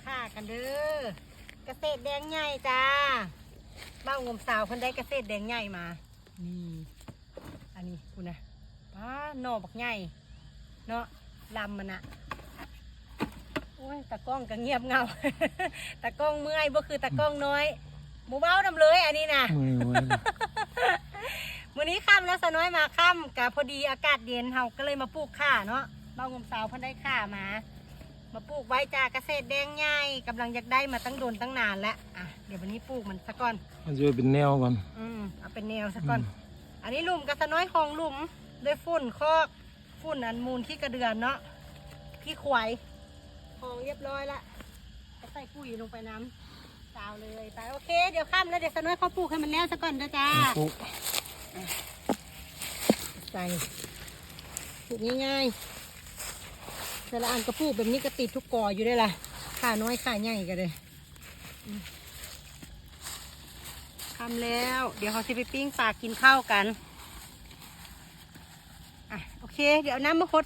ค่ากันเด้อเกษตรแดงใหญ่จ้าบ้างมสาวคนได้เกษตรแดงใหญ่มานี่อันนี้คุณนะป้าหน่อบักใหญ่เนาะลำมันอะโอ้ยตะกล้องก็เงียบเงา ตะกล้องเมื่อยบ่คือตะกล้องน้อยหมูเบ้าดำเลยอันนี้นะวันนี้ค่ำแล้วสน้อยมาค่ำกับพอดีอากาศเย็นเฮาก็เลยมาปลูกข่าเนาะบ้างมสาวเพิ่นได้ข่ามาปลูกไว้จากเกษตรแดงใหญ่กำลังอยากได้มาตั้งโดนตั้งนานแล้วอ่ะเดี๋ยววันนี้ปลูกมันซะก่อนมันจะเป็นแนวก่อนเอาเป็นแนวซะก่อนอันนี้หลุมกระสน้อยของหลุมด้วยฝุ่นคอกฝุ่นอันมูลขี้กระเดือนเนาะขี้ควายหองเรียบร้อยละก็ใส่ปุ๋ยลงไปน้ำสาวเลยไปโอเคเดี๋ยวค่ำแล้วเดี๋ยวสน้อยเขาปลูกให้มันแล้วซะก่อนนะจ้าใส่ปลูกง่ายๆแต่ละอันก็ปลูกแบบนี้ก็ติดทุกกออยู่ได้ละขาน้อยขาใหญ่กันเลยทำแล้วเดี๋ยวเขาจะไปปิ้งปลากินข้าวกันโอเคเดี๋ยวน้ำมาคด